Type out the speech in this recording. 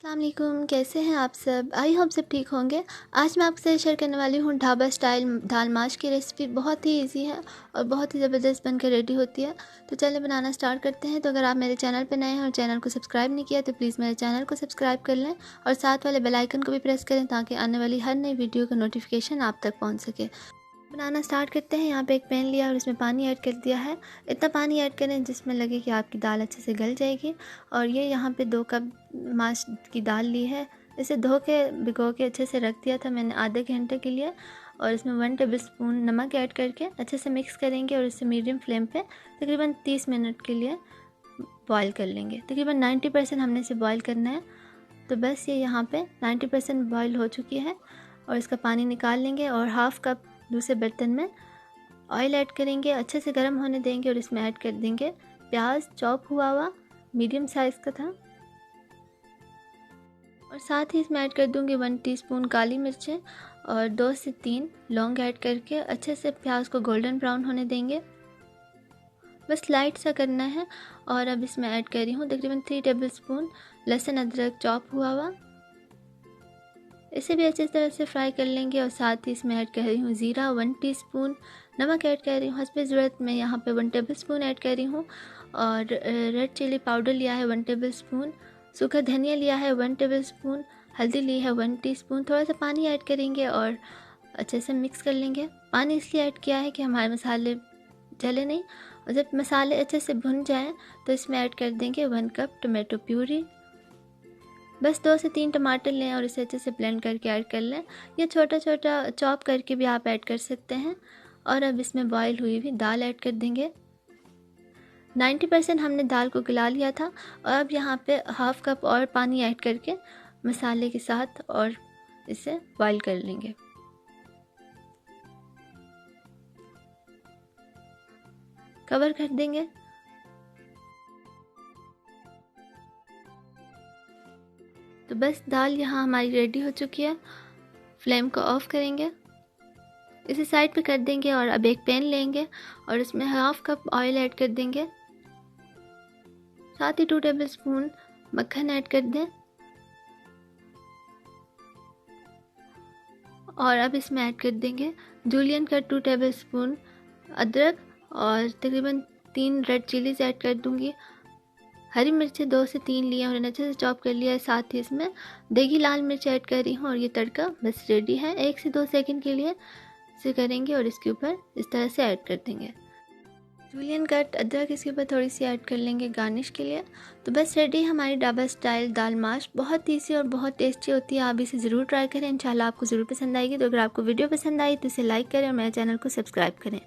अस्सलाम वालेकुम, कैसे हैं आप सब। आई होप सब ठीक होंगे। आज मैं आपसे शेयर करने वाली हूँ ढाबा स्टाइल दाल माश की रेसिपी। बहुत ही इजी है और बहुत ही ज़बरदस्त बनकर रेडी होती है। तो चलिए बनाना स्टार्ट करते हैं। तो अगर आप मेरे चैनल पर नए हैं और चैनल को सब्सक्राइब नहीं किया तो प्लीज़ मेरे चैनल को सब्सक्राइब कर लें और साथ वाले बेल आइकन को भी प्रेस करें ताकि आने वाली हर नई वीडियो का नोटिफिकेशन आप तक पहुँच सके। बनाना स्टार्ट करते हैं। यहाँ पे एक पैन लिया और उसमें पानी ऐड कर दिया है। इतना पानी ऐड करें जिसमें लगे कि आपकी दाल अच्छे से गल जाएगी। और ये यहाँ पे 2 कप माश की दाल ली है। इसे धो के भिगो के अच्छे से रख दिया था मैंने आधे घंटे के लिए। और इसमें 1 टेबल स्पून नमक ऐड करके अच्छे से मिक्स करेंगे और इसे मीडियम फ्लेम पे तकरीबन 30 मिनट के लिए बॉईल कर लेंगे। तकरीबन 90% हमने इसे बॉईल करना है। तो बस ये यहाँ पे 90% बॉईल हो चुकी है और इसका पानी निकाल लेंगे और हाफ़ कप दूसरे बर्तन में ऑयल ऐड करेंगे, अच्छे से गर्म होने देंगे और इसमें ऐड कर देंगे प्याज चॉप हुआ हुआ, मीडियम साइज़ का था। और साथ ही इसमें ऐड कर दूंगी 1 टीस्पून काली मिर्चें और 2 से 3 लौंग ऐड करके अच्छे से प्याज को गोल्डन ब्राउन होने देंगे। बस लाइट सा करना है। और अब इसमें ऐड कर रही हूँ तकरीबन 3 टेबल स्पून लहसुन अदरक चॉप हुआ हुआ। इसे भी अच्छी तरह से फ्राई कर लेंगे। और साथ ही इसमें ऐड कर रही हूँ ज़ीरा 1 टीस्पून, नमक ऐड कर रही हूँ हस्बे ज़रूरत। मैं यहाँ पे 1 टेबल स्पून ऐड कर रही हूँ। और रेड चिली पाउडर लिया है 1 टेबल स्पून, सूखा धनिया लिया है 1 टेबल स्पून, हल्दी ली है 1 टीस्पून। थोड़ा सा पानी ऐड करेंगे और अच्छे से मिक्स कर लेंगे। पानी इसलिए ऐड किया है कि हमारे मसाले जले नहीं। और जब मसाले अच्छे से भुन जाएँ तो इसमें ऐड कर देंगे 1 कप टोमेटो प्यूरी। बस 2 से 3 टमाटर लें और इसे अच्छे से ब्लेंड करके ऐड कर लें। ये छोटा छोटा चॉप करके भी आप ऐड कर सकते हैं। और अब इसमें बॉईल हुई हुई दाल ऐड कर देंगे। 90% हमने दाल को गला लिया था। और अब यहाँ पे हाफ़ कप और पानी ऐड करके मसाले के साथ और इसे बॉईल कर लेंगे। कवर कर देंगे। तो बस दाल यहाँ हमारी रेडी हो चुकी है। फ्लेम को ऑफ करेंगे, इसे साइड पे कर देंगे और अब एक पैन लेंगे और इसमें हाफ़ कप ऑयल ऐड कर देंगे। साथ ही 2 टेबल स्पून मक्खन ऐड कर दें। और अब इसमें ऐड कर देंगे जूलियन का 2 टेबल स्पून अदरक और तकरीबन 3 रेड चिलीज़ ऐड कर दूंगी। हरी मिर्चें 2 से 3 लिए और अच्छे से चॉप कर लिया है। साथ ही इसमें देगी लाल मिर्च ऐड कर रही हूँ और ये तड़का बस रेडी है। 1 से 2 सेकंड के लिए इसे करेंगे और इसके ऊपर इस तरह से ऐड कर देंगे। जूलियन कट अदरक इसके ऊपर थोड़ी सी ऐड कर लेंगे गार्निश के लिए। तो बस रेडी हमारी ढाबा स्टाइल दाल माश। बहुत ईजी और बहुत टेस्टी होती है। आप इसे ज़रूर ट्राई करें, इंशाल्लाह आपको ज़रूर पसंद आएगी। तो अगर आपको वीडियो पसंद आई तो इसे लाइक करें और मेरे चैनल को सब्सक्राइब करें।